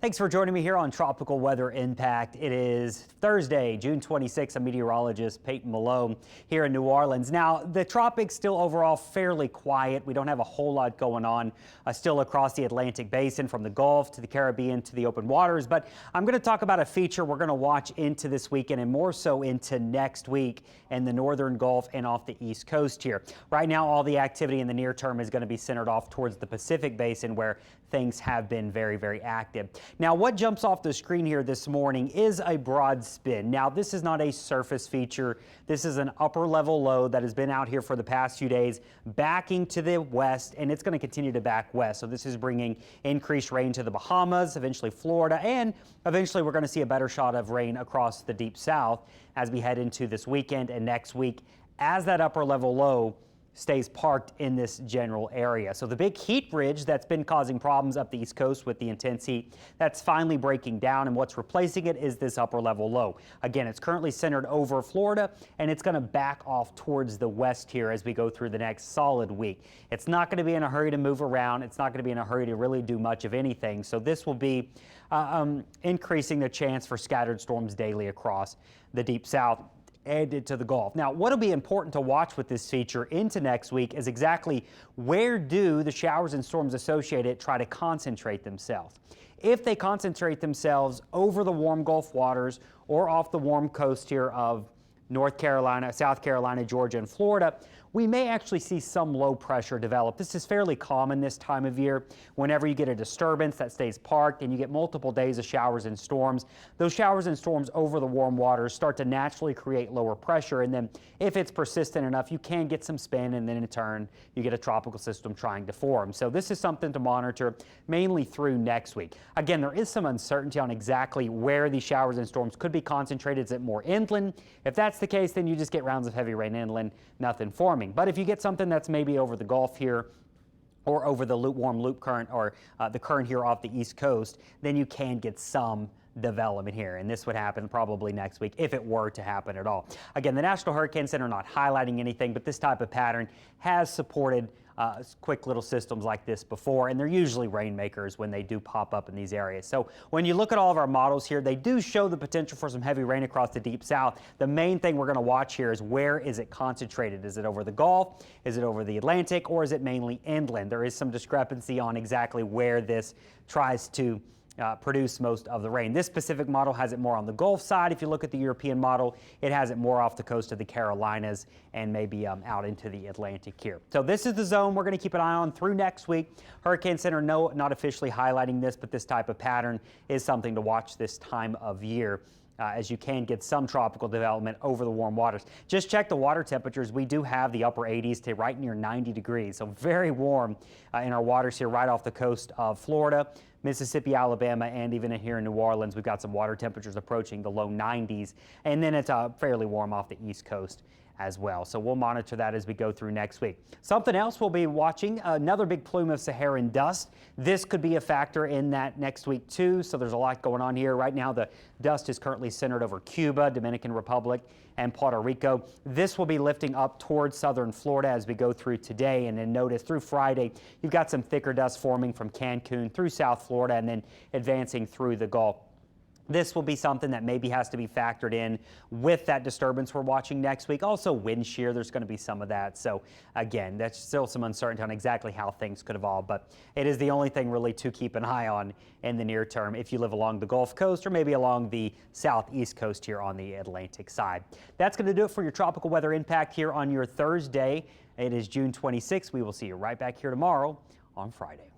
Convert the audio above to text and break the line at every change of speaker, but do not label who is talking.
Thanks for joining me here on Tropical Weather Impact. It is Thursday, June 26th. I'm meteorologist Peyton Malone here in New Orleans. Now, the tropics still overall fairly quiet. We don't have a whole lot going on still across the Atlantic Basin, from the Gulf to the Caribbean to the open waters. But I'm going to talk about a feature we're going to watch into this weekend and more so into next week in the northern Gulf and off the East Coast here. Right now, all the activity in the near term is going to be centered off towards the Pacific Basin, where things have been very, very active. Now, what jumps off the screen here this morning is a broad spin. Now, this is not a surface feature. This is an upper level low that has been out here for the past few days, backing to the west, and it's going to continue to back west. So this is bringing increased rain to the Bahamas, eventually Florida, and eventually we're going to see a better shot of rain across the deep south as we head into this weekend and next week, as that upper level low stays parked in this general area. So the big heat bridge that's been causing problems up the East Coast with the intense heat, that's finally breaking down, and what's replacing it is this upper level low. Again, it's currently centered over Florida, and it's going to back off towards the west here as we go through the next solid week. It's not going to be in a hurry to move around. It's not going to be in a hurry to really do much of anything. So this will be increasing the chance for scattered storms daily across the deep south and to the Gulf. Now, what will be important to watch with this feature into next week is exactly where do the showers and storms associated try to concentrate themselves. If they concentrate themselves over the warm Gulf waters or off the warm coast here of North Carolina, South Carolina, Georgia, and Florida, we may actually see some low pressure develop. This is fairly common this time of year. Whenever you get a disturbance that stays parked and you get multiple days of showers and storms, those showers and storms over the warm waters start to naturally create lower pressure. And then if it's persistent enough, you can get some spin, and then in turn, you get a tropical system trying to form. So this is something to monitor mainly through next week. Again, there is some uncertainty on exactly where these showers and storms could be concentrated. Is it more inland? If that's the case, then you just get rounds of heavy rain inland, nothing forming. But if you get something that's maybe over the Gulf here or over the warm loop current or the current here off the East Coast, then you can get some development here, and this would happen probably next week if it were to happen at all. Again, the National Hurricane Center not highlighting anything, but this type of pattern has supported quick little systems like this before, and they're usually rainmakers when they do pop up in these areas. So when you look at all of our models here, they do show the potential for some heavy rain across the deep south. The main thing we're going to watch here is where is it concentrated? Is it over the Gulf? Is it over the Atlantic? Or is it mainly inland? There is some discrepancy on exactly where this tries to produce most of the rain. This specific model has it more on the Gulf side. If you look at the European model, it has it more off the coast of the Carolinas and maybe out into the Atlantic here. So this is the zone we're going to keep an eye on through next week. Hurricane Center, no, not officially highlighting this, but this type of pattern is something to watch this time of year. As you can get some tropical development over the warm waters. Just check the water temperatures. We do have the upper 80s to right near 90 degrees, so very warm in our waters here right off the coast of Florida, Mississippi, Alabama, and even here in New Orleans. We've got some water temperatures approaching the low 90s, and then it's fairly warm off the East Coast as well. So we'll monitor that as we go through next week. Something else we'll be watching, another big plume of Saharan dust. This could be a factor in that next week too. So there's a lot going on here. Right now the dust is currently centered over Cuba, Dominican Republic, and Puerto Rico. This will be lifting up towards southern Florida as we go through today, and then notice through Friday you've got some thicker dust forming from Cancun through South Florida and then advancing through the Gulf. This will be something that maybe has to be factored in with that disturbance we're watching next week. Also wind shear, there's going to be some of that. So again, that's still some uncertainty on exactly how things could evolve, but it is the only thing really to keep an eye on in the near term if you live along the Gulf Coast or maybe along the southeast coast here on the Atlantic side. That's going to do it for your tropical weather impact here on your Thursday. It is June 26th. We will see you right back here tomorrow on Friday.